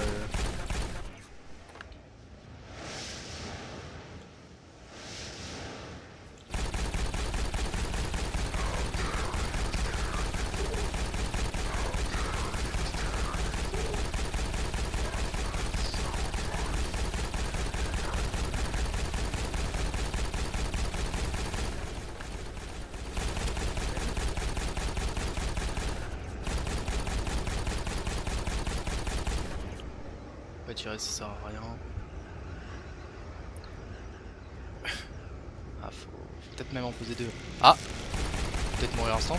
Pas tirer, ça sert à rien. Ah, faut peut-être même en poser deux. Ah, peut-être mourir instant.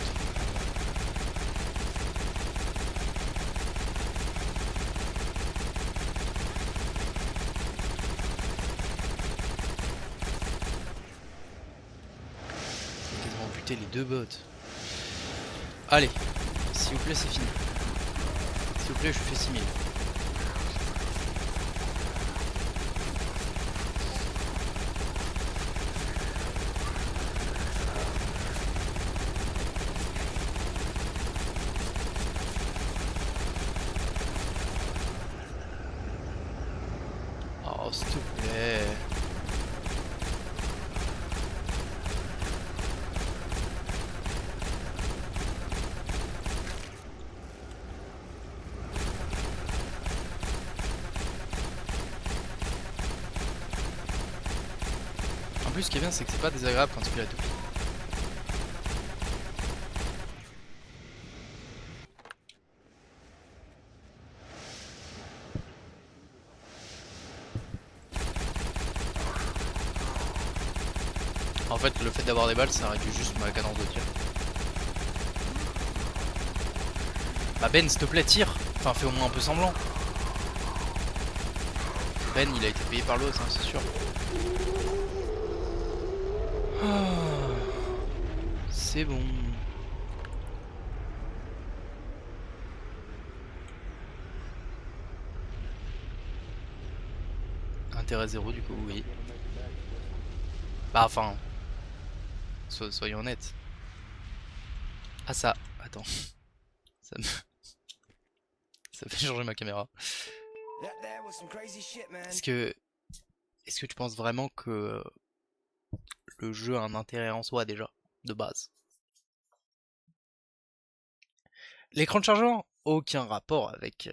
J'ai quasiment buté les deux bots. Allez, s'il vous plaît, c'est fini. S'il vous plaît, je fais 6000. Oh, s'il te plaît. En plus, ce qui est bien, c'est que c'est pas désagréable quand tu fais la toupie. En fait, le fait d'avoir des balles, ça réduit juste ma cadence de tir. Bah Ben, s'il te plaît, tire. Enfin, fais au moins un peu semblant. Ben, il a été payé par l'autre, hein, c'est sûr. Ah, c'est bon. Un Intérêt zéro du coup, oui. Bah enfin, soyons honnêtes. Ah ça, attends, ça me, ça fait changer ma caméra. That there was some crazy shit, man. Est-ce que tu penses vraiment que le jeu a un intérêt en soi déjà, de base? L'écran de chargeur, aucun rapport avec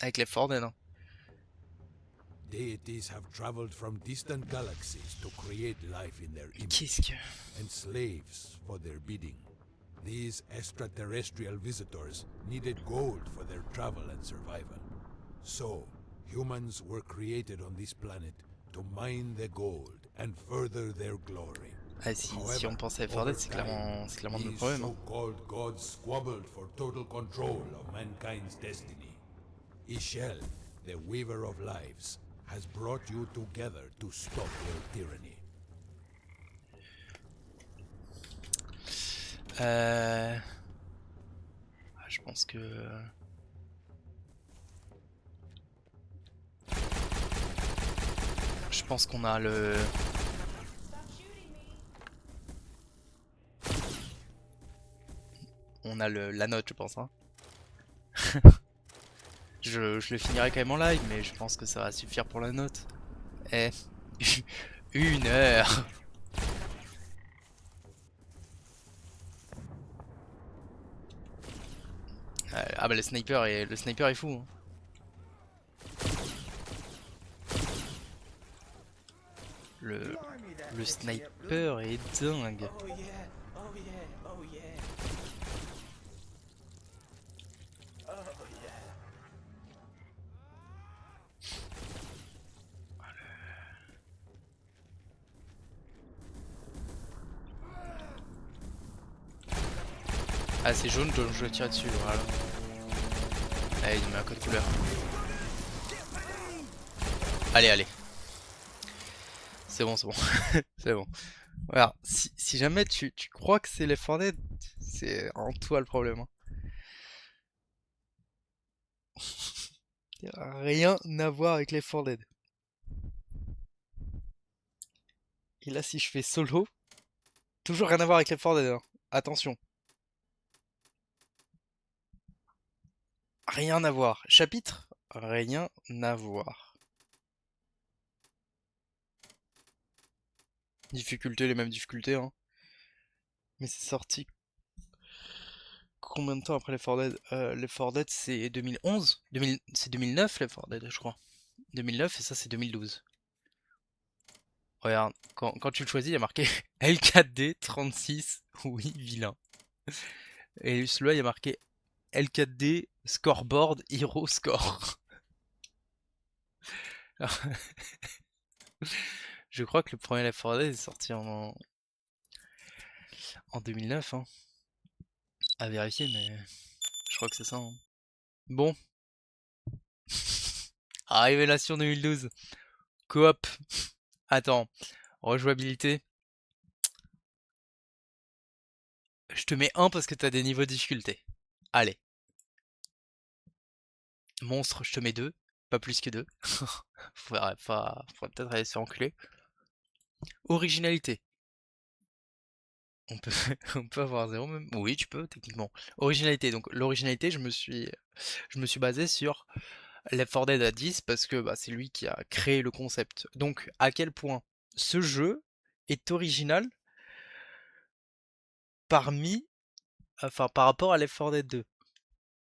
les 4 Dead, hein. Deities have traveled from distant galaxies to create life in their image, Qu'est-ce que... and slaves for their bidding. These extraterrestrial visitors needed gold for their travel and survival. So, humans were created on this planet to mine the gold and further their glory. Ah, si on pense à les 4 Dead, c'est clairement le These problème, hein. so-called gods squabbled for total control of mankind's destiny. Ishel, the Weaver of Lives, has brought you together to stop their tyranny. Je pense que... Je pense qu'on a le... On a la note, je pense, hein. Je le finirai quand même en live, mais je pense que ça va suffire pour la note. Eh, 1 heure. Ah bah le sniper est fou, hein. Le Blimey, that le fixed me up good. sniper est dingue. Oh yeah, oh yeah, oh yeah. Oh yeah. Ah c'est jaune, donc je tire dessus, voilà. Allez, il met un code couleur. Allez. C'est bon. C'est bon. Voilà, si jamais tu crois que c'est les 4 Dead, c'est en toi le problème, hein. Y a rien à voir avec les 4 Dead. Et là, si je fais solo, toujours rien à voir avec les 4 Dead, hein. Attention. Rien à voir. Chapitre, rien à voir. Difficulté, les mêmes difficultés, hein. Mais c'est sorti combien de temps après les 4 Dead? Les 4 Dead, c'est 2011? C'est 2009 les 4 Dead, je crois. 2009 et ça, c'est 2012. Regarde, quand tu le choisis, il y a marqué L4D 36, oui, vilain. Et celui-là, il y a marqué L4D Scoreboard Hero Score. Je crois que le premier Left 4 Dead est sorti en 2009, hein. À vérifier, mais je crois que c'est ça, hein. Bon. Ah, Révélation 2012. Coop. Attends. Rejouabilité. Je te mets 1 parce que t'as des niveaux de difficulté. Allez. Monstre, je te mets 2. Pas plus que 2. Faudrait peut-être aller se faire enculer. Originalité. On peut, on peut avoir 0 même. Oui, tu peux, techniquement. Originalité. Donc, l'originalité, je me suis basé sur Left 4 Dead à 10 parce que bah, c'est lui qui a créé le concept. Donc, à quel point ce jeu est original par rapport à Left 4 Dead 2?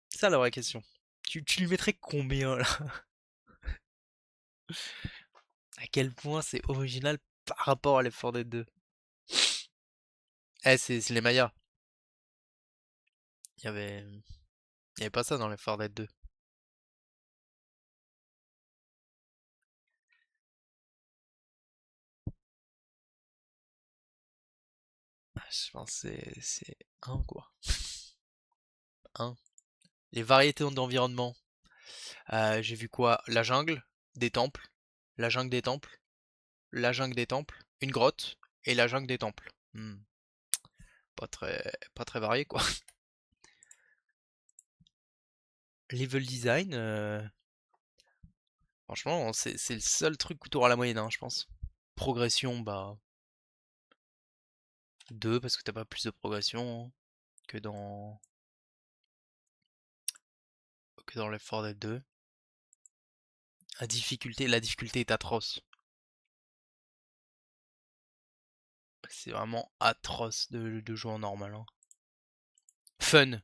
C'est ça la vraie question. Tu lui mettrais combien là? À quel point c'est original par rapport à Left 4 Dead 2? Eh, c'est les Mayas. Il y avait pas ça dans Left 4 Dead 2. Je pense que c'est 1 quoi. 1. Les variétés d'environnement. J'ai vu quoi? La jungle, des temples, la jungle des temples, la jungle des temples, une grotte et la jungle des temples. Pas très varié quoi. Level design. Franchement, c'est le seul truc où t'auras la moyenne, hein, je pense. Progression, bah 2 parce que t'as pas plus de progression hein, que dans Left 4 Dead 2. La difficulté est atroce. C'est vraiment atroce de jouer en normal. Hein. Fun.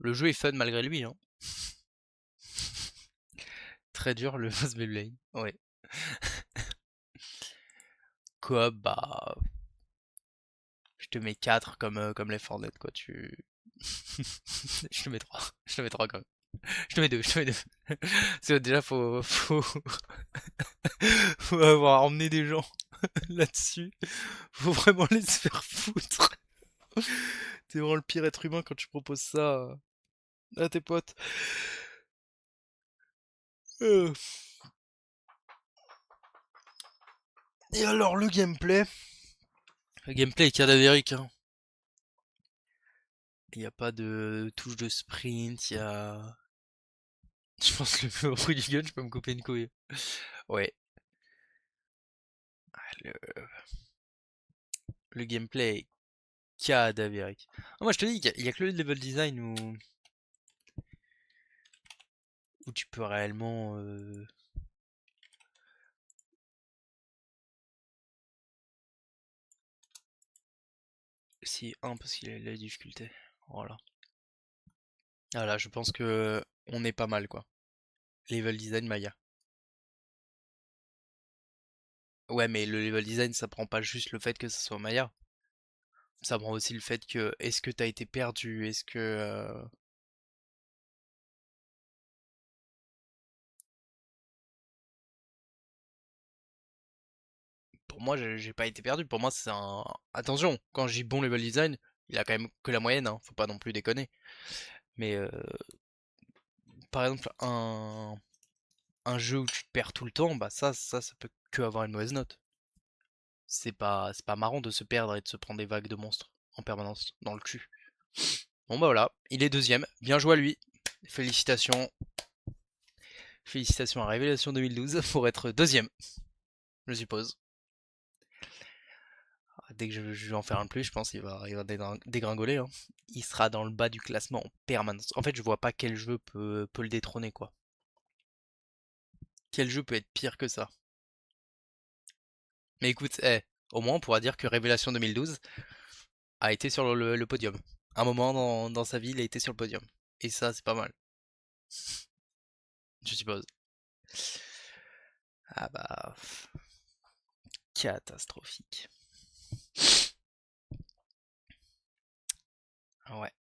Le jeu est fun malgré lui. Hein. Très dur le Boss Beyblade. Ouais. Coop, bah. Je te mets 4 comme Left 4 Dead, quoi. Je te mets 3. Je te mets 3 quand même. Je te mets 2. Je te mets 2. Parce que déjà, faut avoir emmené des gens là-dessus. Faut vraiment les se faire foutre. T'es vraiment le pire être humain quand tu proposes ça à tes potes. Euh. Et alors, le gameplay. Le gameplay est cadavérique. Hein. Il n'y a pas de touche de sprint, il y a... Je pense que le bruit du gun, je peux me couper une couille. Ouais. Ah, le gameplay est cadavérique. Ah, moi je te dis qu'il y a que le level design où tu peux réellement... Si, parce qu'il a la difficulté. Voilà. Ah là, je pense que on est pas mal quoi. Level design Maya. Ouais, mais le level design, ça prend pas juste le fait que ce soit Maya. Ça prend aussi le fait que est-ce que t'as été perdu, est-ce que pour moi j'ai pas été perdu. Pour moi c'est un attention, quand je dis bon level design, il a quand même que la moyenne, hein. Faut pas non plus déconner. Mais par exemple un jeu où tu te perds tout le temps, bah ça peut que avoir une mauvaise note. C'est pas marrant de se perdre et de se prendre des vagues de monstres en permanence dans le cul. Bon bah voilà, il est deuxième, bien joué à lui. Félicitations. Félicitations à Révélation 2012 pour être deuxième, je suppose. Dès que je vais en faire un de plus, je pense qu'il va dégringoler. Hein. Il sera dans le bas du classement en permanence. En fait, je vois pas quel jeu peut le détrôner, quoi. Quel jeu peut être pire que ça? Mais écoute, au moins on pourra dire que Révélation 2012 a été sur le podium. Un moment dans sa vie, il a été sur le podium. Et ça, c'est pas mal. Je suppose. Ah bah... Catastrophique. Ouais.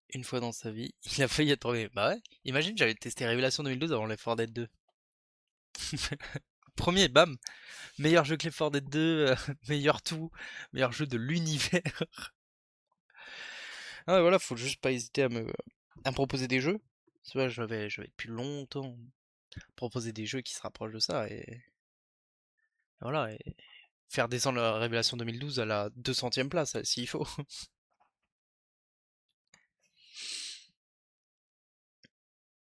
Une fois dans sa vie, il a failli être premier. Bah ouais, imagine, j'avais testé Révélation 2012 avant Left 4 Dead 2. Premier, bam! Meilleur jeu que Left 4 Dead 2, meilleur tout, meilleur jeu de l'univers. Ah voilà, faut juste pas hésiter à me proposer des jeux. Tu vois, j'avais depuis longtemps proposer des jeux qui se rapprochent de ça et voilà, et faire descendre la Révélation 2012 à la 200e place, s'il faut.